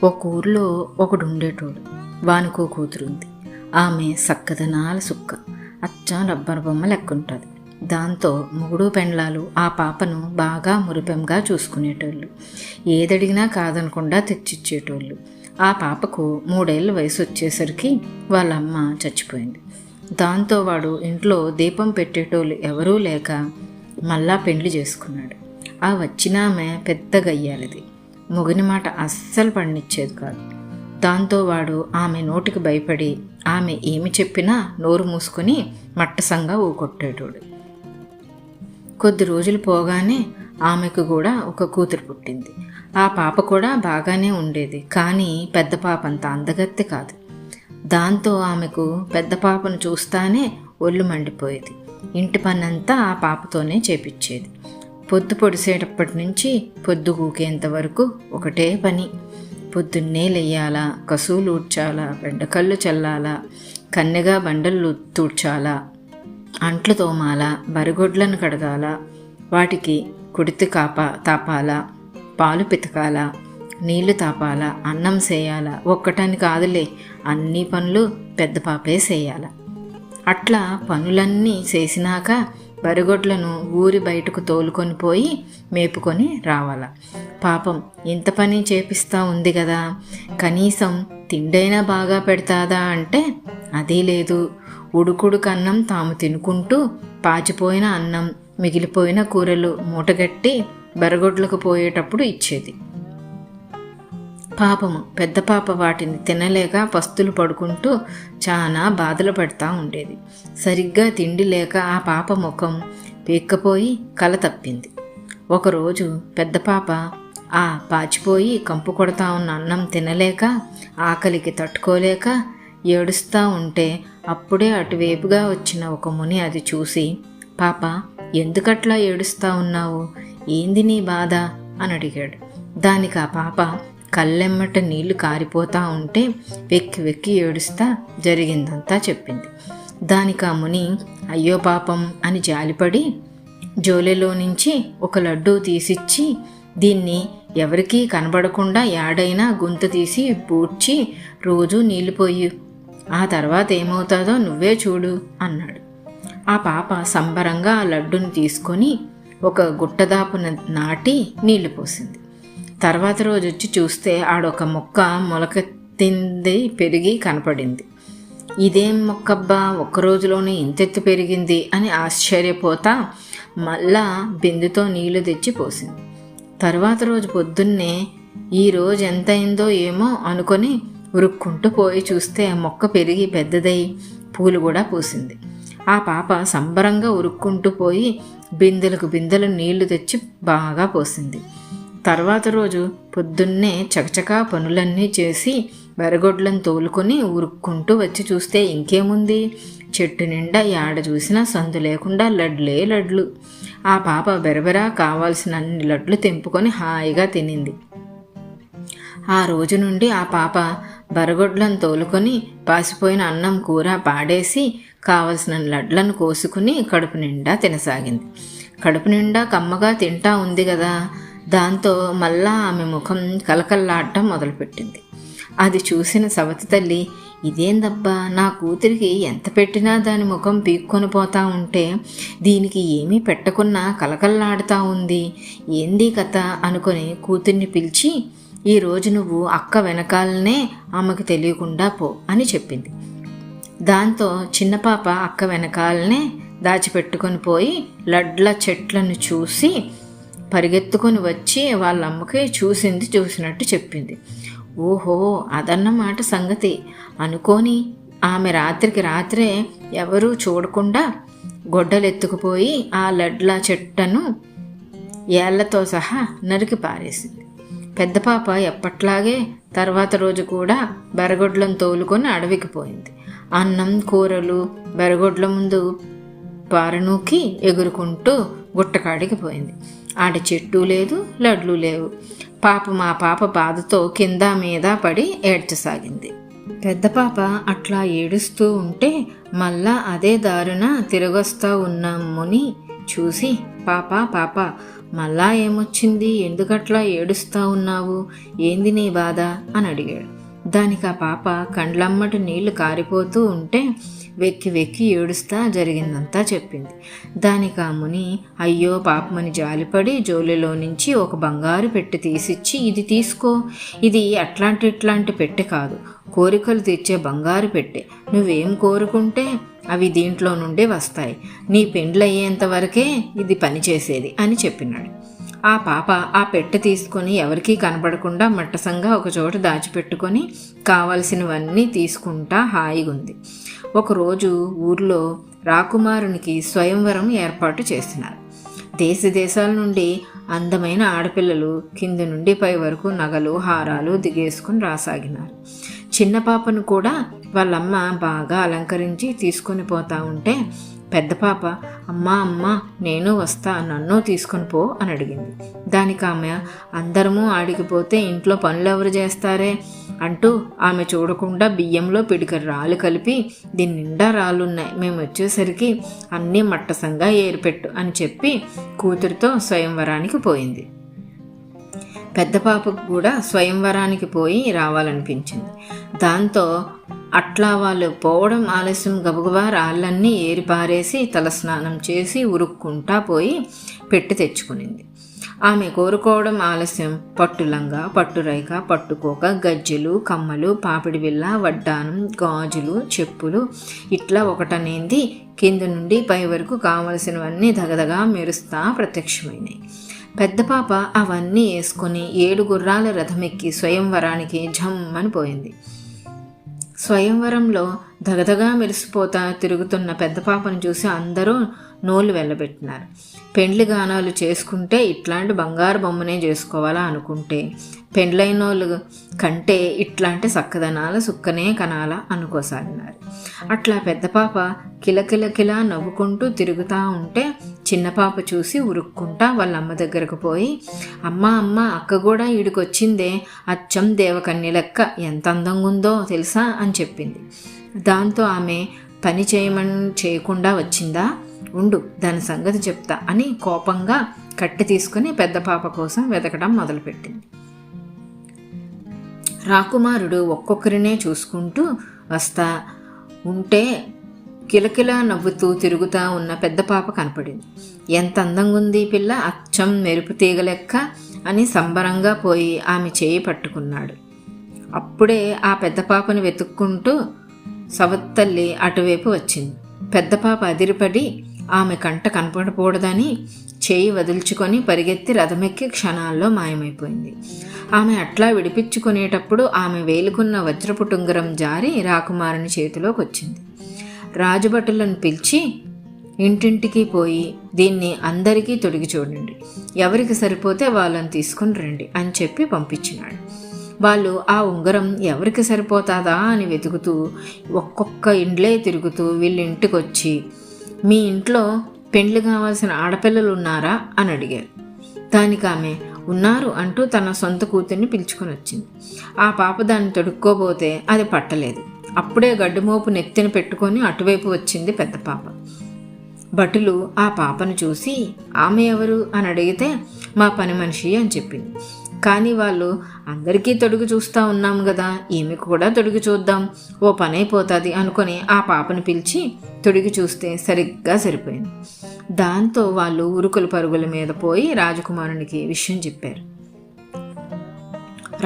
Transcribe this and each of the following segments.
ఒక ఊర్లో ఒకడు ఉండేటోడు. వానికో కూతురుంది. ఆమె సక్కదనాల సుక్క, అచ్చం రబ్బర్ బొమ్మ లెక్కుంటుంది. దాంతో మొగుడు పెండ్లాలు ఆ పాపను బాగా మురిపెంగా చూసుకునేటోళ్ళు. ఏదడిగినా కాదనకుండా తెచ్చిచ్చేటోళ్ళు. ఆ పాపకు 3 ఏళ్ళ వయసు వచ్చేసరికి వాళ్ళమ్మ చచ్చిపోయింది. దాంతో వాడు ఇంట్లో దీపం పెట్టేటోళ్ళు ఎవరూ లేక మళ్ళా పెండ్లి చేసుకున్నాడు. ఆ వచ్చినామె పెద్ద గయ్యాలిది. మొగుని మాట అస్సలు పడినిచ్చేది కాదు. దాంతో వాడు ఆమె నోటికి భయపడి ఆమె ఏమి చెప్పినా నోరు మూసుకొని మట్టసంగా ఊకొట్టేటోడు. కొద్ది రోజులు పోగానే ఆమెకు కూడా ఒక కూతురు పుట్టింది. ఆ పాప కూడా బాగానే ఉండేది, కానీ పెద్ద పాప అంత అందగత్తె కాదు. దాంతో ఆమెకు పెద్ద పాపను చూస్తానే ఒళ్ళు మండిపోయేది. ఇంటి పనంతా ఆ పాపతోనే చేపిచ్చేది. పొద్దు పొడిసేటప్పటి నుంచి పొద్దు గూకేంత వరకు ఒకటే పని. పొద్దున్నే లెయ్యాలా, కసువులు ఊడ్చాలా, బెండకళ్ళు చల్లాలా, కన్నెగా బండలు తూడ్చాలా, అంట్లు తోమాలా, బరిగొడ్లను కడగాల, వాటికి కుడితి తాపాలా, పాలు పితకాలా, నీళ్లు తాపాలా, అన్నం చేయాలా. ఒక్కటని కాదులే, అన్ని పనులు పెద్ద పాపే చేయాల. అట్లా పనులన్నీ చేసినాక బరిగొడ్లను ఊరి బయటకు తోలుకొని పోయి మేపుకొని రావాల. పాపం ఇంత పని చేపిస్తా ఉంది కదా, కనీసం తిండైనా బాగా పెడతాదా అంటే అదీ లేదు. ఉడుకుడుకన్నం తాము తినుకుంటూ పాచిపోయిన అన్నం, మిగిలిపోయిన కూరలు మూటగట్టి బరగొడ్లకు పోయేటప్పుడు ఇచ్చేది. పాపము పెద్ద పాప వాటిని తినలేక పస్తులు పడుకుంటూ చాలా బాధలు పడుతూ ఉండేది. సరిగ్గా తిండి లేక ఆ పాప ముఖం పీక్కపోయి కల తప్పింది. ఒకరోజు పెద్ద పాప ఆ పాచిపోయి కంపు కొడతా ఉన్న అన్నం తినలేక ఆకలికి తట్టుకోలేక ఏడుస్తూ ఉంటే అప్పుడే అటువైపుగా వచ్చిన ఒక ముని అది చూసి, పాప ఎందుకట్లా ఏడుస్తూ ఉన్నావు, ఏంది నీ బాధ అని అడిగాడు. దానికి ఆ పాప కళ్ళెమ్మట నీళ్లు కారిపోతూ ఉంటే వెక్కి వెక్కి ఏడుస్తా జరిగిందంతా చెప్పింది. దానికి ఆ ముని అయ్యో పాపం అని జాలిపడి జోలెలో నుంచి ఒక లడ్డూ తీసిచ్చి, దీన్ని ఎవరికీ కనబడకుండా యాడైనా గొంతు తీసి పూడ్చి రోజూ నీళ్లు పోయి, ఆ తర్వాత ఏమవుతుందో నువ్వే చూడు అన్నాడు. ఆ పాప సంబరంగా ఆ లడ్డుని తీసుకొని ఒక గుట్టదాపున నాటి నీళ్లు పోసింది. తర్వాత రోజు వచ్చి చూస్తే ఆడొక మొక్క మొలకెత్తింది, పెరిగి కనపడింది. ఇదేం మొక్కబ్బా, ఒక్క రోజులోనే ఇంతెత్తు పెరిగింది అని ఆశ్చర్యపోతా మళ్ళా బిందుతో నీళ్లు తెచ్చి పోసింది. తర్వాత రోజు పొద్దున్నే ఈ రోజు ఎంత అయిందో ఏమో అనుకొని ఉరుక్కుంటూ పోయి చూస్తే ఆ మొక్క పెరిగి పెద్దదై పూలు కూడా పూసింది. ఆ పాప సంబరంగా ఉరుక్కుంటూ పోయి బిందెలకు బిందెలు నీళ్లు తెచ్చి బాగా పోసింది. తర్వాత రోజు పొద్దున్నే చకచకా పనులన్నీ చేసి బెరగొడ్లను తోలుకొని ఉరుక్కుంటూ వచ్చి చూస్తే ఇంకేముంది, చెట్టు నిండా యాడ చూసినా సందు లేకుండా లడ్లే లడ్లు. ఆ పాప బెరబెరా కావాల్సిన అన్ని లడ్లు తెంపుకొని హాయిగా తినింది. ఆ రోజు నుండి ఆ పాప బరగొడ్లను తోలుకొని పాసిపోయిన అన్నం కూర పాడేసి కావలసిన లడ్లను కోసుకుని కడుపు నిండా తినసాగింది. కడుపు నిండా కమ్మగా తింటా ఉంది కదా, దాంతో మళ్ళా ఆమె ముఖం కలకల్లాడటం మొదలుపెట్టింది. అది చూసిన సవతి తల్లి, ఇదేందబ్బా, నా కూతురికి ఎంత పెట్టినా దాని ముఖం పీక్కొని పోతా ఉంటే దీనికి ఏమీ పెట్టకున్నా కలకల్లాడుతూ ఉంది, ఏంది కథ అనుకొని కూతుర్ని పిలిచి, ఈరోజు నువ్వు అక్క వెనకాలనే ఆమెకు తెలియకుండా పో అని చెప్పింది. దాంతో చిన్నపాప అక్క వెనకాలనే దాచిపెట్టుకొని పోయి లడ్ల చెట్లను చూసి పరిగెత్తుకొని వచ్చి వాళ్ళమ్మకి చూసినట్టు చెప్పింది. ఓహో, అదన్నమాట సంగతి అనుకొని ఆమె రాత్రికి రాత్రే ఎవరూ చూడకుండా గొడ్డలెత్తుకుపోయి ఆ లడ్ల చెట్టను ఏళ్లతో సహా నరికి పారేసింది. పెద్ద పాప ఎప్పట్లాగే తర్వాత రోజు కూడా బెరగొడ్లను తోలుకొని అడవికి పోయింది. అన్నం కూరలు బెరగొడ్ల ముందు పారనూకి ఎగురుకుంటూ గుట్టకాడికి పోయింది. ఆడ చెట్టు లేదు, లడ్లు లేవు. మా పాప బాధతో కింద మీద పడి ఏడ్చసాగింది. పెద్ద పాప అట్లా ఏడుస్తూ ఉంటే మళ్ళా అదే దారున తిరగొస్తా ఉన్న ముని చూసి, పాప మళ్ళా ఏమొచ్చింది, ఎందుకట్లా ఏడుస్తా ఉన్నావు, ఏంది నీ బాధ అని అడిగాడు. దానికి ఆ పాప కండ్లమ్మటి నీళ్లు కారిపోతూ ఉంటే వెక్కి వెక్కి ఏడుస్తా జరిగిందంతా చెప్పింది. దానికి ఆ ముని అయ్యో పాపమని జాలిపడి జోలిలో నుంచి ఒక బంగారు పెట్టె తీసిచ్చి, ఇది తీసుకో, ఇది ఇట్లాంటి పెట్టె కాదు, కోరికలు తీర్చే బంగారు పెట్టె, నువ్వేం కోరుకుంటే అవి దీంట్లో నుండే వస్తాయి, నీ పెండ్లయ్యేంత వరకే ఇది పనిచేసేది అని చెప్పినాడు. ఆ పాప ఆ పెట్టె తీసుకొని ఎవరికీ కనపడకుండా మట్టసంగా ఒకచోట దాచిపెట్టుకొని కావలసినవన్నీ తీసుకుంటా హాయిగుంది. ఒకరోజు ఊర్లో రాకుమారునికి స్వయంవరం ఏర్పాటు చేసినారు. దేశ దేశాల నుండి అందమైన ఆడపిల్లలు కింద నుండి పై వరకు నగలు హారాలు దిగేసుకుని రాసాగినారు. చిన్న పాపను కూడా వాళ్ళమ్మ బాగా అలంకరించి తీసుకొని పోతా ఉంటే పెద్ద పాప అమ్మా నేను వస్తా, నన్ను తీసుకొని పో అని అడిగింది. దానికి ఆమె అందరము ఆడికిపోతే ఇంట్లో పనులు ఎవరు చేస్తారే అంటూ ఆమె చూడకుండా బియ్యంలో పిడికరు రాళ్ళు కలిపి దీని నిండా రాళ్ళున్నాయి, మేము వచ్చేసరికి అన్నీ మట్టసంగా ఏరిపెట్టు అని చెప్పి కూతురితో స్వయంవరానికి పోయింది. పెద్ద పాపకు కూడా స్వయంవరానికి పోయి రావాలనిపించింది. దాంతో అట్లా వాళ్ళు పోవడం ఆలస్యం గబగబా రాళ్ళన్నీ ఏరిపారేసి తలస్నానం చేసి ఉరుక్కుంటా పోయి పెట్టి తెచ్చుకునింది. ఆమె కోరుకోవడం ఆలస్యం పట్టులంగా, పట్టురైక, పట్టుకోక, గజ్జెలు, కమ్మలు, పాపిడి బిళ్ళ, వడ్డానం, గాజులు, చెప్పులు ఇట్లా ఒకటనేది కింద నుండి పై వరకు కావలసినవన్నీ దగదగా మెరుస్తా ప్రత్యక్షమైనాయి. పెద్ద పాప అవన్నీ వేసుకొని 7 గుర్రాల రథమెక్కి స్వయంవరానికి ఝమ్మని పోయింది. స్వయంవరంలో దగదగా మెరిసిపోతా తిరుగుతున్న పెద్ద పాపను చూసి అందరూ నోళ్ళు వెళ్ళబెట్టినారు. పెండ్లి గానాలు చేసుకుంటే ఇట్లాంటి బంగారు బొమ్మనే చేసుకోవాలా అనుకుంటే పెండ్లైనోళ్ళు కంటే ఇట్లాంటి సక్కదనాల సుక్కనే కనాలా అనుకోసాగినారు. అట్లా పెద్ద పాప కిలకిలకిలా నవ్వుకుంటూ తిరుగుతూ ఉంటే చిన్న పాప చూసి ఉరుక్కుంటా వాళ్ళ అమ్మ దగ్గరకు పోయి అమ్మ అక్క కూడా ఈడికొచ్చిందే, అచ్చం దేవకన్య లెక్క, ఎంత అందంగా ఉందో తెలుసా అని చెప్పింది. దాంతో ఆమె పని చేయకుండా వచ్చిందా, ఉండు దాని సంగతి చెప్తా అని కోపంగా కట్టె తీసుకుని పెద్ద పాప కోసం వెతకడం మొదలుపెట్టింది. రాకుమారుడు ఒక్కొక్కరినే చూసుకుంటూ వస్తా ఉంటే కిలకిలా నవ్వుతూ తిరుగుతూ ఉన్న పెద్ద పాప కనపడింది. ఎంత అందంగా ఉంది పిల్ల, అచ్చం మెరుపు తీగ లెక్క అని సంబరంగా పోయి ఆమె చేయి పట్టుకున్నాడు. అప్పుడే ఆ పెద్ద పాపను వెతుక్కుంటూ సవత్తల్లి అటువైపు వచ్చింది. పెద్ద పాప అదిరిపడి ఆమె కంట కనపడకూడదని చేయి వదుల్చుకొని పరిగెత్తి రథమెక్కి క్షణాల్లో మాయమైపోయింది. ఆమె అట్లా విడిపించుకునేటప్పుడు ఆమె వేలుకున్న వజ్రపు టుంగరం జారి రాకుమారుని చేతిలోకి వచ్చింది. రాజుభటులను పిలిచి ఇంటింటికి పోయి దీన్ని అందరికీ తొడిగి చూడండి, ఎవరికి సరిపోతే వాళ్ళని తీసుకుని రండి అని చెప్పి పంపించినాడు. వాళ్ళు ఆ ఉంగరం ఎవరికి సరిపోతాదా అని వెతుకుతూ ఒక్కొక్క ఇండ్లే తిరుగుతూ వీళ్ళింటికి వచ్చి మీ ఇంట్లో పెండ్లి కావాల్సిన ఆడపిల్లలు ఉన్నారా అని అడిగారు. దానికి ఆమె ఉన్నారు అంటూ తన సొంత కూతుర్ని పిలుచుకొని వచ్చింది. ఆ పాప దాన్ని తొడుక్కోబోతే అది పట్టలేదు. అప్పుడే గడ్డుమోపు నెత్తిన పెట్టుకొని అటువైపు వచ్చింది పెద్ద పాప. భటులు ఆ పాపను చూసి ఆమె ఎవరు అని అడిగితే మా పని మనిషి అని చెప్పింది. కానీ వాళ్ళు అందరికీ తొడుగు చూస్తూ ఉన్నాం కదా, ఈమె కూడా తొడుగు చూద్దాం, ఓ పని అయిపోతుంది అనుకొని ఆ పాపను పిలిచి తొడిగి చూస్తే సరిగ్గా సరిపోయింది. దాంతో వాళ్ళు ఉరుకుల పరుగుల మీద పోయి రాజకుమారునికి విషయం చెప్పారు.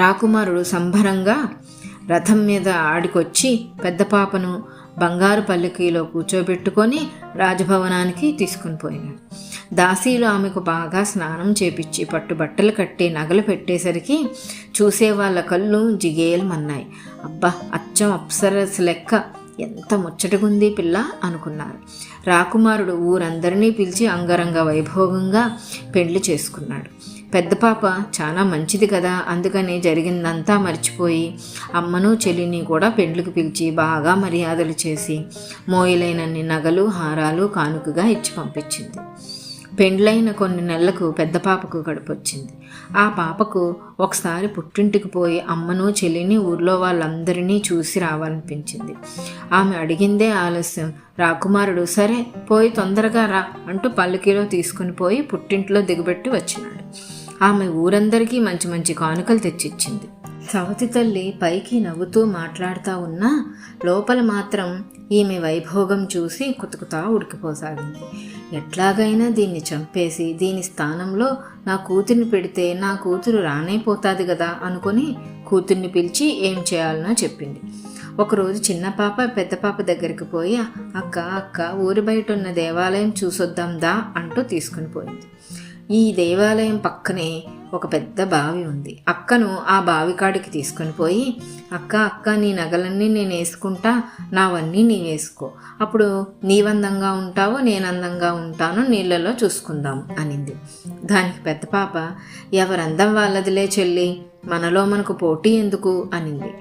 రాకుమారుడు సంబరంగా రథం మీద ఆడికొచ్చి పెద్ద పాపను బంగారు పల్లకీలో కూర్చోబెట్టుకొని రాజభవనానికి తీసుకుని పోయినాడు. దాసీలు ఆమెకు బాగా స్నానం చేపించి పట్టుబట్టలు కట్టి నగలు పెట్టేసరికి చూసే వాళ్ళ కళ్ళు జిగేలమన్నాయి. అబ్బా, అచ్చం అప్సరస్ లెక్క, ఎంత ముచ్చటగుంది పిల్ల అనుకున్నారు. రాకుమారుడు ఊరందరినీ పిలిచి అంగరంగ వైభోగంగా పెళ్లి చేసుకున్నాడు. పెద్ద పాప చాలా మంచిది కదా, అందుకని జరిగిందంతా మర్చిపోయి అమ్మను చెల్లిని కూడా పెండ్లికి పిలిచి బాగా మర్యాదలు చేసి మోయలేనన్ని నగలు హారాలు కానుకగా ఇచ్చి పంపించింది. పెండ్లైన కొన్ని నెలలకు పెద్ద పాపకు కడుపొచ్చింది. ఆ పాపకు ఒకసారి పుట్టింటికి పోయి అమ్మను చెల్లిని ఊర్లో వాళ్ళందరినీ చూసి రావాలనిపించింది. ఆమె అడిగిందే ఆలస్యం. రాకుమారుడు సరే పోయి తొందరగా రా అంటూ పల్లకీలో తీసుకుని పోయి పుట్టింట్లో దిగబెట్టి వచ్చినాడు. ఆమె ఊరందరికీ మంచి మంచి కానుకలు తెచ్చిచ్చింది. సవతి తల్లి పైకి నవ్వుతూ మాట్లాడుతూ ఉన్నా లోపల మాత్రం ఈమె వైభోగం చూసి కుతుకుతా ఉడికిపోసాగింది. ఎట్లాగైనా దీన్ని చంపేసి దీని స్థానంలో నా కూతుర్ని పెడితే నా కూతురు రానైపోతుంది కదా అనుకుని కూతుర్ని పిలిచి ఏం చేయాలనో చెప్పింది. ఒకరోజు చిన్న పాప పెద్ద పాప దగ్గరికి పోయి అక్క ఊరి బయట ఉన్న దేవాలయం చూసొద్దాందా అంటూ తీసుకుని పోయింది. ఈ దేవాలయం పక్కనే ఒక పెద్ద బావి ఉంది. అక్కను ఆ బావి కాడికి తీసుకొని పోయి అక్క నీ నగలన్నీ నేను వేసుకుంటా, నావన్నీ నీ వేసుకో, అప్పుడు నీవందంగా ఉంటావో నేను అందంగా ఉంటానో నీళ్ళలో చూసుకుందాం అనింది. దానికి పెద్ద పాప ఎవరందం వాళ్ళదిలే చెల్లి, మనలో మనకు పోటీ ఎందుకు అనింది.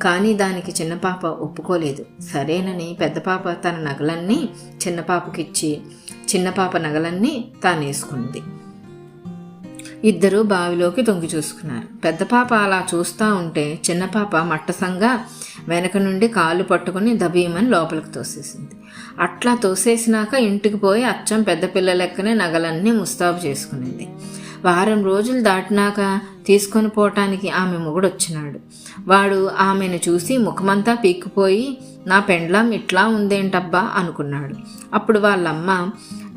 కానీ దానికి చిన్న పాప ఒప్పుకోలేదు. సరేనని పెద్ద పాప తన నగలన్నీ చిన్న పాపకిచ్చి చిన్న పాప నగలన్నీ తాను వేసుకుంది. ఇద్దరూ బావిలోకి తొంగి చూసుకున్నారు. పెద్ద పాప అలా చూస్తూ ఉంటే చిన్న పాప మట్టసంగా వెనక నుండి కాళ్ళు పట్టుకుని దబీమని లోపలికి తోసేసింది. అట్లా తోసేసినాక ఇంటికి పోయి అచ్చం పెద్ద పిల్ల లెక్కనే నగలన్నీ ముస్తాబు చేసుకునింది. వారం రోజులు దాటినాక తీసుకొని పోవటానికి ఆమె మొగుడు వచ్చినాడు. వాడు ఆమెను చూసి ముఖమంతా పీక్కుపోయి నా పెండ్లాం ఇట్లా ఉందేంటబ్బా అనుకున్నాడు. అప్పుడు వాళ్ళమ్మ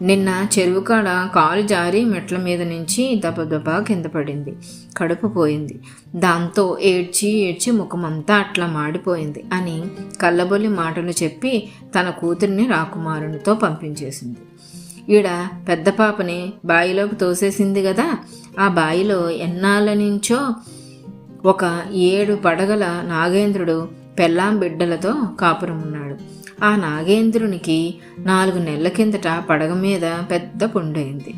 నిన్న చెరువు కాడ కాలు జారి మెట్ల మీద నుంచి దబదబా కింద పడింది, కడుపు పోయింది, దాంతో ఏడ్చి ముఖమంతా అట్లా మాడిపోయింది అని కళ్ళబొల్లి మాటలు చెప్పి తన కూతుర్ని రాకుమారునితో పంపించేసింది. ఈడ పెద్ద పాపని బావిలోకి తోసేసింది కదా, ఆ బావిలో ఎన్నాళ్ళ నుంచో ఒక 7 పడగల నాగేంద్రుడు పెళ్ళాం బిడ్డలతో కాపురం ఉన్నాడు. ఆ నాగేంద్రునికి 4 నెలల కిందట పడగ మీద పెద్ద పుండైంది.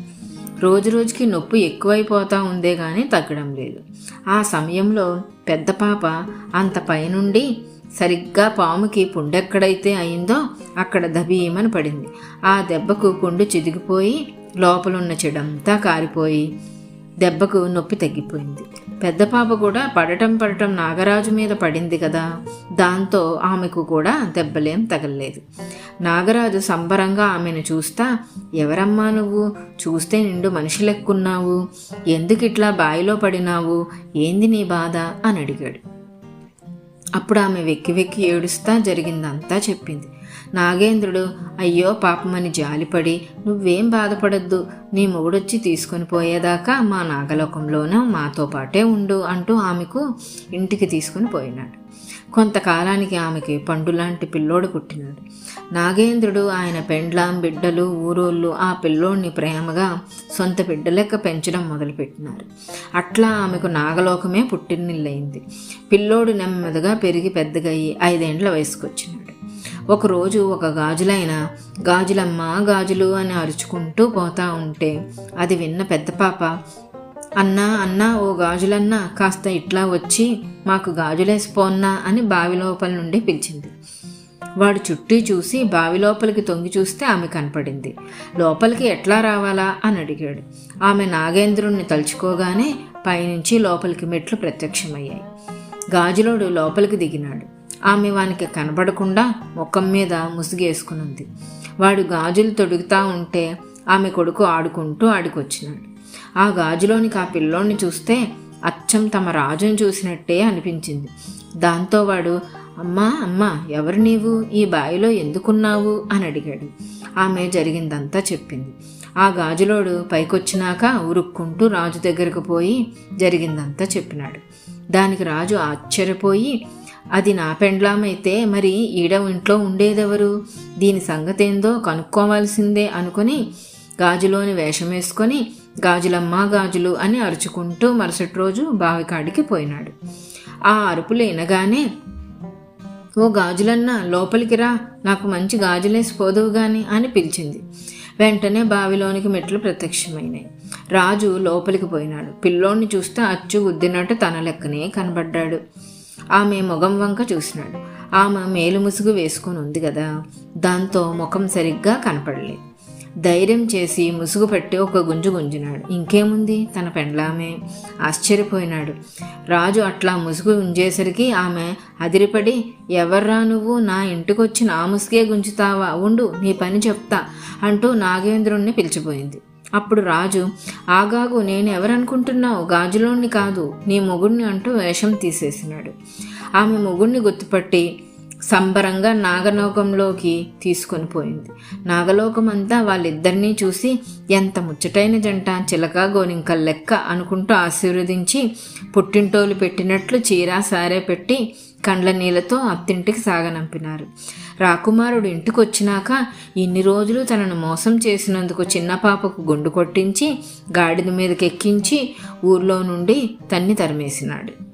రోజుకి నొప్పి ఎక్కువైపోతూ ఉందే కానీ తగ్గడం లేదు. ఆ సమయంలో పెద్ద పాప అంత పైనుండి సరిగ్గా పాముకి పుండెక్కడైతే అయిందో అక్కడ దబీమని పడింది. ఆ దెబ్బకు పుండు చిదిగిపోయి లోపలున్న చెడంతా కారిపోయి దెబ్బకు నొప్పి తగ్గిపోయింది. పెద్ద పాప కూడా పడటం నాగరాజు మీద పడింది కదా, దాంతో ఆమెకు కూడా దెబ్బలేం తగలలేదు. నాగరాజు సంబరంగా ఆమెను చూస్తా ఎవరమ్మా నువ్వు, చూస్తే నిండు మనిషి లెక్కున్నావు, ఎందుకు ఇట్లా బావిలో పడినావు, ఏంది నీ బాధ అని అడిగాడు. అప్పుడు ఆమె వెక్కి ఏడుస్తా జరిగిందంతా చెప్పింది. నాగేంద్రుడు అయ్యో పాపమని జాలిపడి నువ్వేం బాధపడద్దు, నీ మొగుడొచ్చి తీసుకొని పోయేదాకా మా నాగలోకంలోనూ మాతో పాటే ఉండు అంటూ ఆమెకు ఇంటికి తీసుకుని పోయినాడు. కొంతకాలానికి ఆమెకి పండులాంటి పిల్లోడు పుట్టినాడు. నాగేంద్రుడు ఆయన పెండ్లాం బిడ్డలు ఊరోళ్ళు ఆ పిల్లోడిని ప్రేమగా సొంత బిడ్డలెక్క పెంచడం మొదలుపెట్టినారు. అట్లా ఆమెకు నాగలోకమే పుట్టినిల్లయింది. పిల్లోడు నెమ్మదిగా పెరిగి పెద్దగయ్యి 5 ఏండ్ల వయసుకొచ్చినాడు. ఒకరోజు ఒక గాజులైన గాజులమ్మ గాజులు అని అరుచుకుంటూ పోతా ఉంటే అది విన్న పెద్ద పాప అన్నా ఓ గాజులన్నా కాస్త ఇట్లా వచ్చి మాకు గాజులేసిపోన్నా అని బావి లోపల నుండి పిలిచింది. వాడు చుట్టూ చూసి బావి లోపలికి తొంగి చూస్తే ఆమె కనపడింది. లోపలికి ఎట్లా రావాలా అని అడిగాడు. ఆమె నాగేంద్రుణ్ణి తలుచుకోగానే పైనుంచి లోపలికి మెట్లు ప్రత్యక్షమయ్యాయి. గాజులోడు లోపలికి దిగినాడు. ఆమె వానికి కనబడకుండా ముఖం మీద ముసుగేసుకునుంది. వాడు గాజులు తొడుగుతా ఉంటే ఆమె కొడుకు ఆడుకుంటూ ఆడికొచ్చినాడు. ఆ గాజులోనికి ఆ పిల్లోడిని చూస్తే అచ్చం తమ రాజును చూసినట్టే అనిపించింది. దాంతో వాడు అమ్మా ఎవరు నీవు, ఈ బావిలో ఎందుకున్నావు అని అడిగాడు. ఆమె జరిగిందంతా చెప్పింది. ఆ గాజులోడు పైకొచ్చినాక ఉరుక్కుంటూ రాజు దగ్గరకు పోయి జరిగిందంతా చెప్పినాడు. దానికి రాజు ఆశ్చర్యపోయి అది నా పెండ్లామైతే మరి ఈడ ఇంట్లో ఉండేదెవరు, దీని సంగతేందో కనుక్కోవాల్సిందే అనుకుని గాజులోని వేషం వేసుకొని గాజులమ్మ గాజులు అని అరుచుకుంటూ మరుసటి రోజు బావికాడికి పోయినాడు. ఆ అరుపులు వినగానే ఓ గాజులన్నా లోపలికి రా, నాకు మంచి గాజులేసి పోదువు గాని అని పిలిచింది. వెంటనే బావిలోనికి మెట్లు ప్రత్యక్షమైనాయి. రాజు లోపలికి పోయినాడు. పిల్లోడిని చూస్తే అచ్చు గుద్దినట్టు తన లెక్కనే కనబడ్డాడు. ఆమె ముఖం వంక చూసినాడు. ఆమె మేలు ముసుగు వేసుకొని ఉంది కదా, దాంతో ముఖం సరిగ్గా కనపడలేదు. ధైర్యం చేసి ముసుగు పెట్టి ఒక గుంజు గుంజినాడు. ఇంకేముంది, తన పెండ్లామే. ఆశ్చర్యపోయినాడు. రాజు అట్లా ముసుగు గుంజేసరికి ఆమె అదిరిపడి, ఎవర్రా నువ్వు, నా ఇంటికొచ్చి నా ముసుగే గుంజుతావా, ఉండు నీ పని చెప్తా అంటూ నాగేంద్రుణ్ణి పిలిచిపోయింది. అప్పుడు రాజు, ఆగాగు, నేను ఎవరనుకుంటున్నావు, గాజులోని కాదు, నీ మొగుడిని అంటూ వేషం తీసేసినాడు. ఆమె మొగుడిని గుర్తుపట్టి సంబరంగా నాగలోకంలోకి తీసుకొని పోయింది. నాగలోకమంతా వాళ్ళిద్దరినీ చూసి, ఎంత ముచ్చటైన జంట, చిలక గోరింకల్ లెక్క అనుకుంటూ ఆశీర్వదించి పుట్టింటోలు పెట్టినట్లు చీర సారే పెట్టి కండ్ల నీళ్ళతో అత్తింటికి సాగనంపినారు. రాకుమారుడు ఇంటికి వచ్చినాక ఇన్ని రోజులు తనను మోసం చేసినందుకు చిన్న పాపకు గుండు కొట్టించి గాడిద మీదకెక్కించి ఊర్లో నుండి తన్ని తరిమేసినాడు.